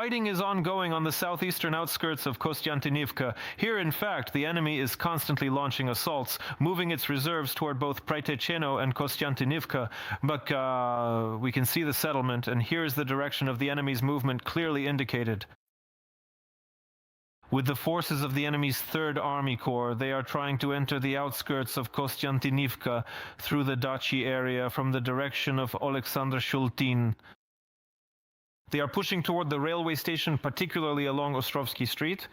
Fighting is ongoing on the southeastern outskirts of Kostiantynivka. Here, in fact, the enemy is constantly launching assaults, moving its reserves toward both Praytecheno and Kostiantynivka. But we can see the settlement, and here's the direction of the enemy's movement clearly indicated. With the forces of the enemy's 3rd Army Corps, they are trying to enter the outskirts of Kostiantynivka through the Dachi area from the direction of Alexander Shultin. They are pushing toward the railway station, particularly along Ostrovsky Street.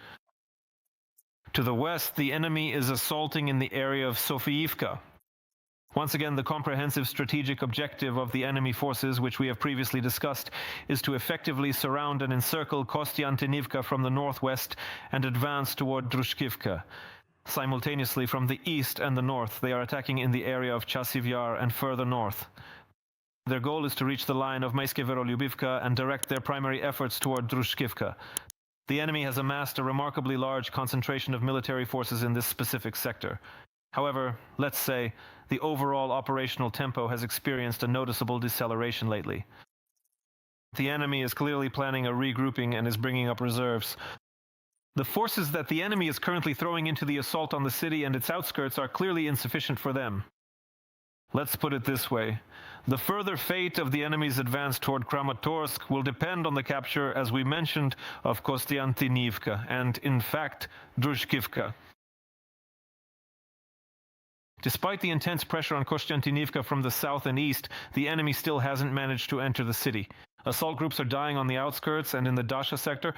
To the west, the enemy is assaulting in the area of Sofiivka. Once again, the comprehensive strategic objective of the enemy forces, which we have previously discussed, is to effectively surround and encircle Kostiantynivka from the northwest and advance toward Drushkivka. Simultaneously, from the east and the north, they are attacking in the area of Chasiv Yar and further north. Their goal is to reach the line of Maiskeverolubivka and direct their primary efforts toward Drushkivka. The enemy has amassed a remarkably large concentration of military forces in this specific sector. However, let's say, the overall operational tempo has experienced a noticeable deceleration lately. The enemy is clearly planning a regrouping and is bringing up reserves. The forces that the enemy is currently throwing into the assault on the city and its outskirts are clearly insufficient for them. Let's put it this way. The further fate of the enemy's advance toward Kramatorsk will depend on the capture, as we mentioned, of Kostiantynivka and, in fact, Drushkivka. Despite the intense pressure on Kostiantynivka from the south and east, the enemy still hasn't managed to enter the city. Assault groups are dying on the outskirts and in the Dasha sector.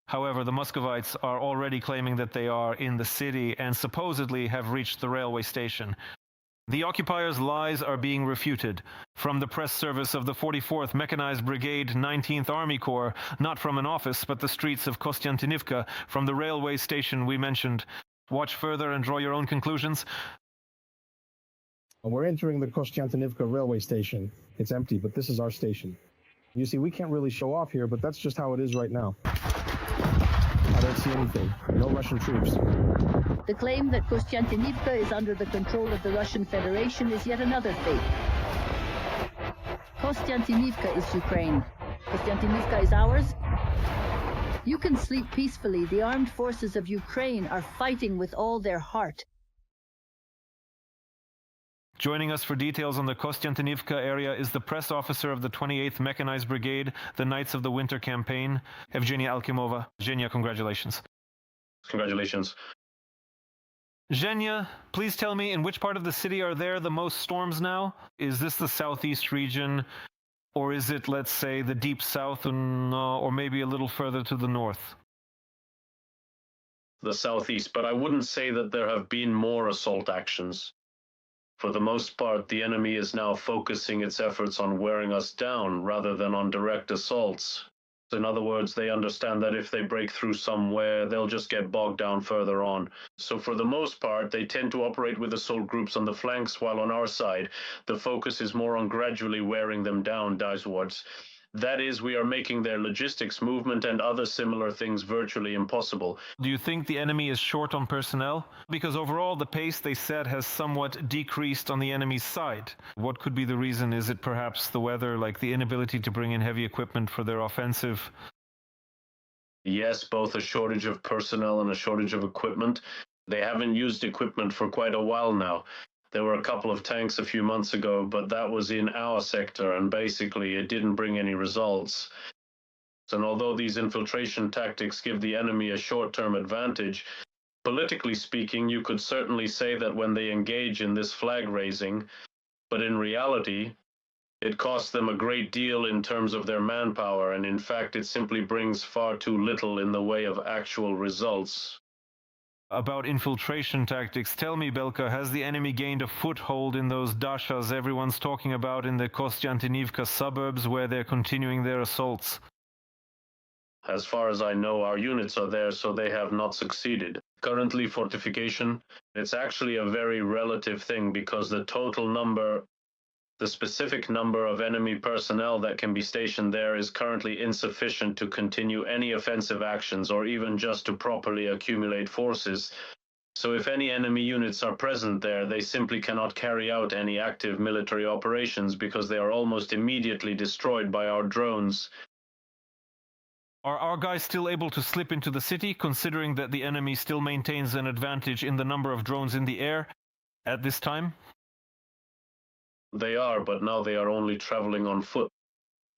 However, the Muscovites are already claiming that they are in the city and supposedly have reached the railway station. The occupiers' lies are being refuted from the press service of the 44th Mechanized Brigade 19th Army Corps, not from an office, but the streets of Kostiantynivka, from the railway station we mentioned. Watch further and draw your own conclusions. We're entering the Kostiantynivka railway station. It's empty, but this is our station. You see, we can't really show off here, but that's just how it is right now. I don't see anything. No Russian troops. The claim that Kostiantynivka is under the control of the Russian Federation is yet another fake. Kostiantynivka is Ukraine. Kostiantynivka is ours. You can sleep peacefully. The armed forces of Ukraine are fighting with all their heart. Joining us for details on the Kostiantynivka area is the press officer of the 28th Mechanized Brigade, the Knights of the Winter Campaign, Evgenia Alkimova. Evgenia, congratulations. Congratulations. Zhenya, please tell me, in which part of the city are there the most storms now? Is this the southeast region, or is it, let's say, the deep south, or maybe a little further to the north? The southeast, but I wouldn't say that there have been more assault actions. For the most part, the enemy is now focusing its efforts on wearing us down rather than on direct assaults. In other words, they understand that if they break through somewhere, they'll just get bogged down further on. So for the most part, they tend to operate with assault groups on the flanks, while on our side, the focus is more on gradually wearing them down downwards. That is, we are making their logistics movement and other similar things virtually impossible. Do you think the enemy is short on personnel? Because overall, the pace they set has somewhat decreased on the enemy's side. What could be the reason? Is it perhaps the weather, like the inability to bring in heavy equipment for their offensive? Yes, both a shortage of personnel and a shortage of equipment. They haven't used equipment for quite a while now. There were a couple of tanks a few months ago, but that was in our sector, and basically it didn't bring any results. And although these infiltration tactics give the enemy a short-term advantage, politically speaking, you could certainly say that when they engage in this flag raising, but in reality, it costs them a great deal in terms of their manpower, and in fact it simply brings far too little in the way of actual results. About infiltration tactics, tell me, Belka, has the enemy gained a foothold in those dashas everyone's talking about in the Kostiantynivka suburbs where they're continuing their assaults? As far as I know, our units are there, so they have not succeeded. Currently, fortification, it's actually a very relative thing because the specific number of enemy personnel that can be stationed there is currently insufficient to continue any offensive actions or even just to properly accumulate forces. So if any enemy units are present there, they simply cannot carry out any active military operations because they are almost immediately destroyed by our drones. Are our guys still able to slip into the city, considering that the enemy still maintains an advantage in the number of drones in the air at this time? They are, but now they are only traveling on foot.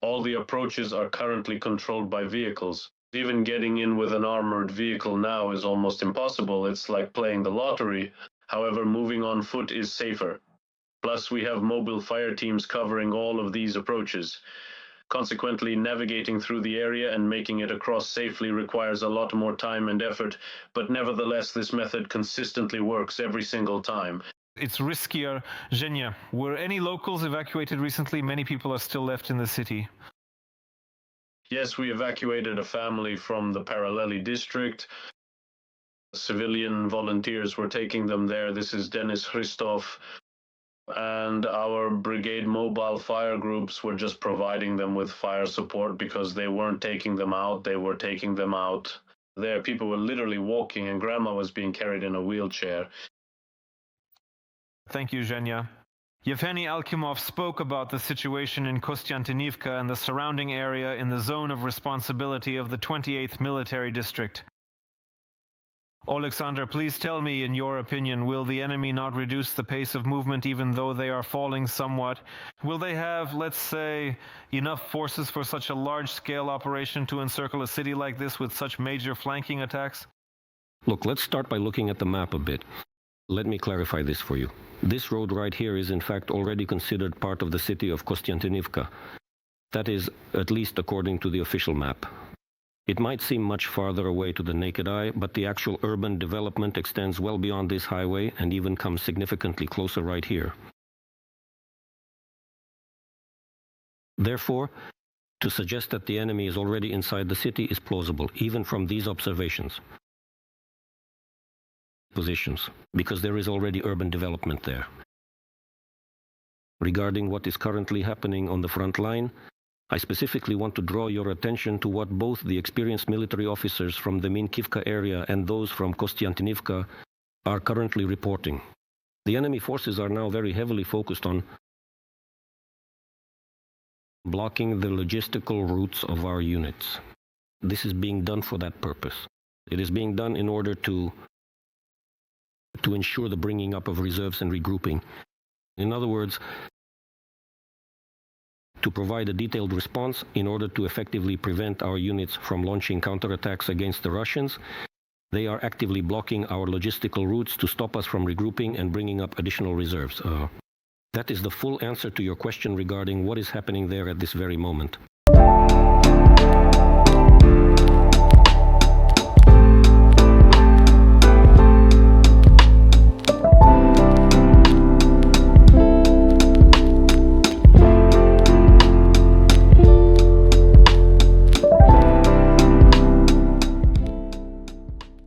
All the approaches are currently controlled by vehicles. Even getting in with an armored vehicle now is almost impossible. It's like playing the lottery. However, moving on foot is safer. Plus, we have mobile fire teams covering all of these approaches. Consequently, navigating through the area and making it across safely requires a lot more time and effort, but nevertheless, this method consistently works every single time. It's riskier. Zhenya, were any locals evacuated recently? Many people are still left in the city. Yes, we evacuated a family from the Paraleli district. Civilian volunteers were taking them there. This is Denis Christov. And our brigade mobile fire groups were just providing them with fire support because they weren't taking them out. They were taking them out there. People were literally walking, and grandma was being carried in a wheelchair. Thank you, Zhenya. Yevgeny Alkimov spoke about the situation in Kostiantynivka and the surrounding area in the zone of responsibility of the 28th Military District. Alexander, please tell me, in your opinion, will the enemy not reduce the pace of movement even though they are falling somewhat? Will they have, let's say, enough forces for such a large-scale operation to encircle a city like this with such major flanking attacks? Look, let's start by looking at the map a bit. Let me clarify this for you. This road right here is in fact already considered part of the city of Kostiantynivka. That is, at least according to the official map. It might seem much farther away to the naked eye, but the actual urban development extends well beyond this highway and even comes significantly closer right here. Therefore, to suggest that the enemy is already inside the city is plausible, even from these observations. Positions, because there is already urban development there. Regarding what is currently happening on the front line, I specifically want to draw your attention to what both the experienced military officers from the Minkivka area and those from Kostiantynivka are currently reporting. The enemy forces are now very heavily focused on blocking the logistical routes of our units. This is being done for that purpose. It is being done in order to ensure the bringing up of reserves and regrouping. In other words, to provide a detailed response in order to effectively prevent our units from launching counterattacks against the Russians. They are actively blocking our logistical routes to stop us from regrouping and bringing up additional reserves. That is the full answer to your question regarding what is happening there at this very moment.